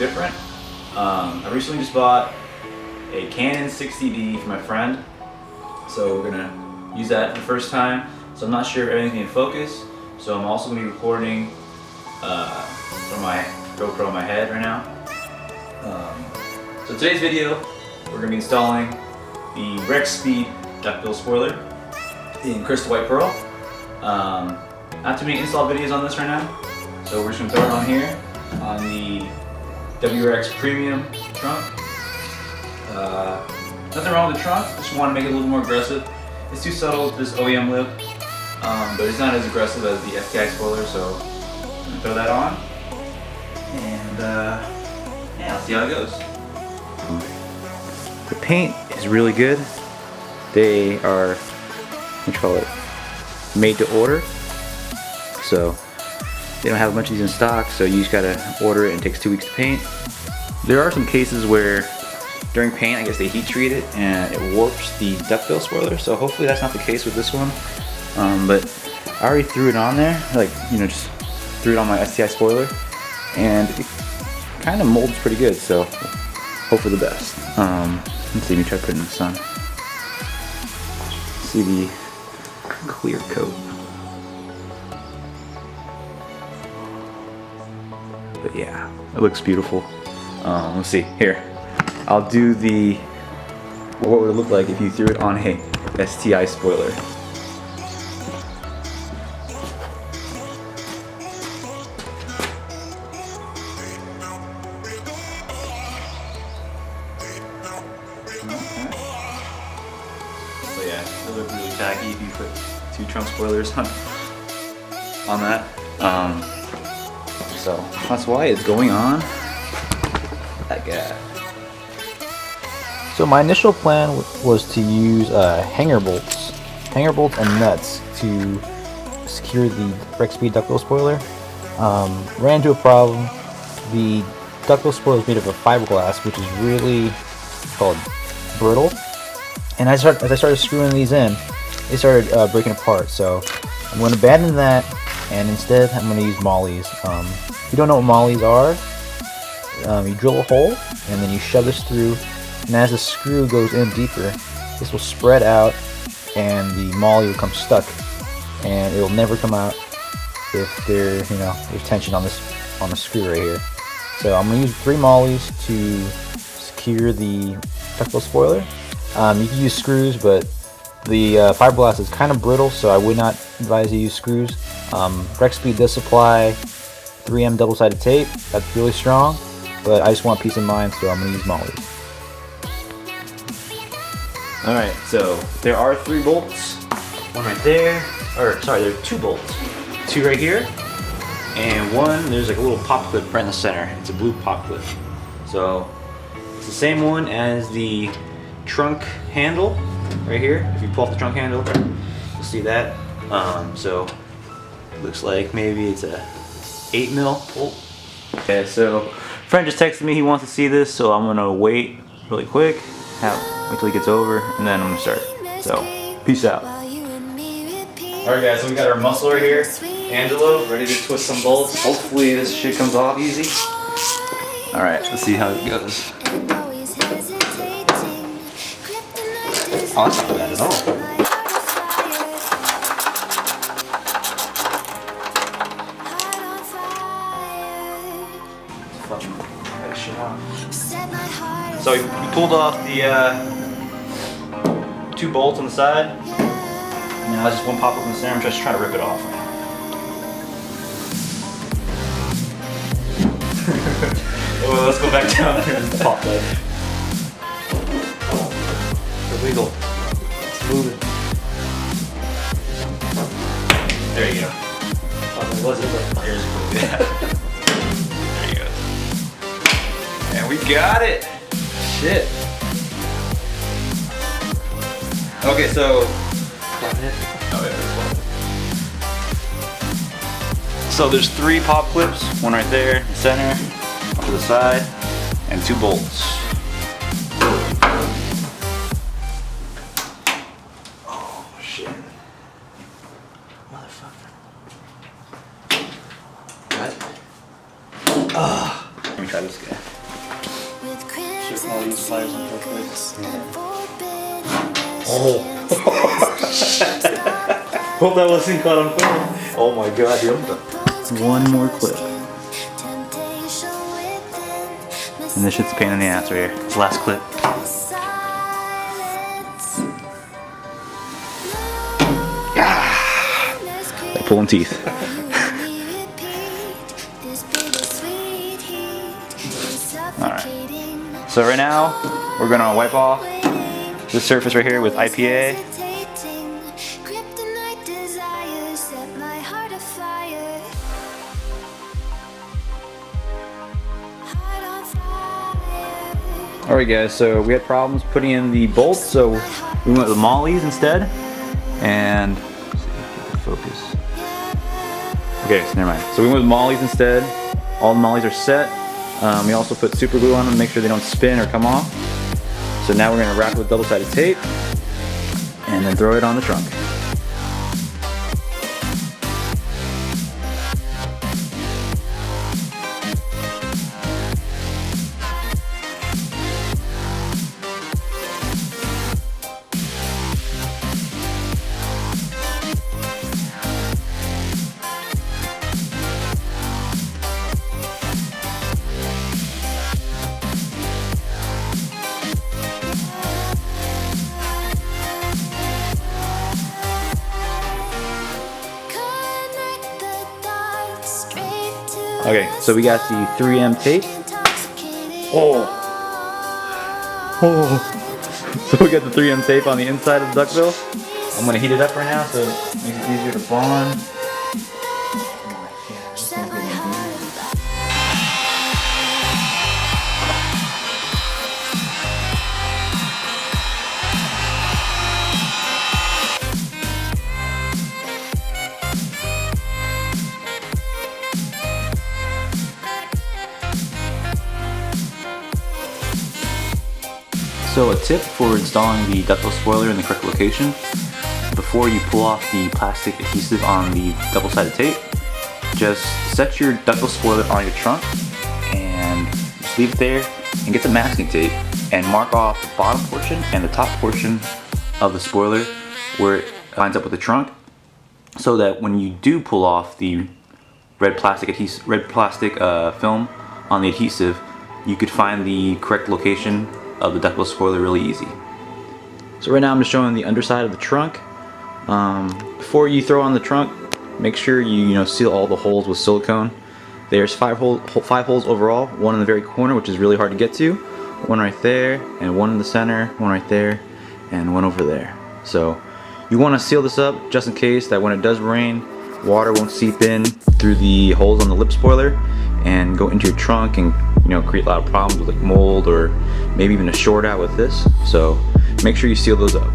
different. I recently just bought a Canon 60D for my friend, so we're gonna use that for the first time. So I'm not sure if everything's in focus, so I'm also gonna be recording from my GoPro on my head right now. So today's video, we're gonna be installing the Rexpeed Duckbill spoiler in crystal white pearl. Not too many install videos on this right now, so we're just gonna throw it on here on the WRX Premium trunk. Nothing wrong with the trunk, just want to make it a little more aggressive. It's too subtle with this OEM lip, but it's not as aggressive as the STI spoiler, so I'm gonna throw that on, and yeah, let's see how it goes. The paint is really good. They are, what you call it, made to order, so they don't have a bunch of these in stock, so you just gotta order it and it takes 2 weeks to paint. There are some cases where during paint, I guess they heat treat it and it warps the duckbill spoiler, so hopefully that's not the case with this one. But I already threw it on there, like, you know, just threw it on my STI spoiler, and it kind of molds pretty good, so hope for the best. Let's see, let me try to put it in the sun. See the clear coat. But yeah, it looks beautiful. Let's see, here. I'll do what would it look like if you threw it on a STI spoiler. So yeah, it would look really tacky if you put 2 trunk spoilers on that. So that's why it's going on that guy. So my initial plan was to use hanger bolts and nuts to secure the Rexpeed Duckbill spoiler. Ran into a problem. The duckbill spoiler is made of a fiberglass, which is really called brittle. And as I started screwing these in, they started breaking apart. So I'm going to abandon that, and instead I'm going to use mollies. If you don't know what mollies are, you drill a hole and then you shove this through, and as the screw goes in deeper, this will spread out and the molly will come stuck, and it will never come out if there's tension on the screw right here. So I'm going to use 3 mollies to secure the duckbill spoiler. You can use screws, but the fiberglass is kind of brittle, so I would not advise you use screws. Rexpeed does supply 3M double-sided tape. That's really strong, but I just want peace of mind, so I'm going to use mollies. Alright, so there are 3 bolts. One right there, or sorry, there are 2 bolts. 2 right here, and one, there's like a little pop clip right in the center. It's a blue pop clip. So it's the same one as the trunk handle right here. If you pull off the trunk handle, you'll see that. So it looks like maybe it's a 8mm bolt. Okay, so friend just texted me he wants to see this, so I'm gonna wait really quick. Wait till he gets over, and then I'm gonna start. So, peace out. Alright guys, so we got our muscler here, Angelo, ready to twist some bolts. Hopefully this shit comes off easy. Alright, let's see how it goes. Oh, that's not bad at all. So we pulled off the 2 bolts on the side. Now there's just one pop up in the center. I'm just trying to rip it off. Oh, let's go back down here and pop that. The wiggle. Let's move it. There you go. Oh, it wasn't, but here's cool. Yeah. There you go. And we got it. Shit. Okay, so. So there's 3 pop clips, one right there, center, one to the side, and 2 bolts. Oh shit. Motherfucker. What? Let me try this. this guy. Shit, all these pliers on purpose. Oh. Hope that wasn't caught on film. Oh my god, dude. One more clip. And this shit's a pain in the ass right here. This last clip. Like pulling teeth. Alright. So right now, we're gonna wipe off this surface right here with IPA. Alright guys, so we had problems putting in the bolts, so we went with mollies instead. And let's see if we can focus. Okay, so never mind. So we went with mollies instead. All the mollies are set. We also put super glue on them to make sure they don't spin or come off. So now we're going to wrap it with double-sided tape and then throw it on the trunk. Okay, so we got the 3M tape. Oh! So we got the 3M tape on the inside of the duckbill. I'm gonna heat it up right now so it makes it easier to bond. So a tip for installing the duckbill spoiler in the correct location: before you pull off the plastic adhesive on the double-sided tape, just set your duckbill spoiler on your trunk and just leave it there and get the masking tape and mark off the bottom portion and the top portion of the spoiler where it lines up with the trunk, so that when you do pull off the red plastic film on the adhesive, you could find the correct location of the duckbill spoiler really easy. So right now I'm just showing the underside of the trunk. Before you throw on the trunk, make sure you seal all the holes with silicone. There's five holes overall, one in the very corner, which is really hard to get to, one right there, and one in the center, one right there, and one over there. So you want to seal this up just in case that when it does rain, water won't seep in through the holes on the lip spoiler and go into your trunk and create a lot of problems with like mold or maybe even a short out with this. So make sure you seal those up.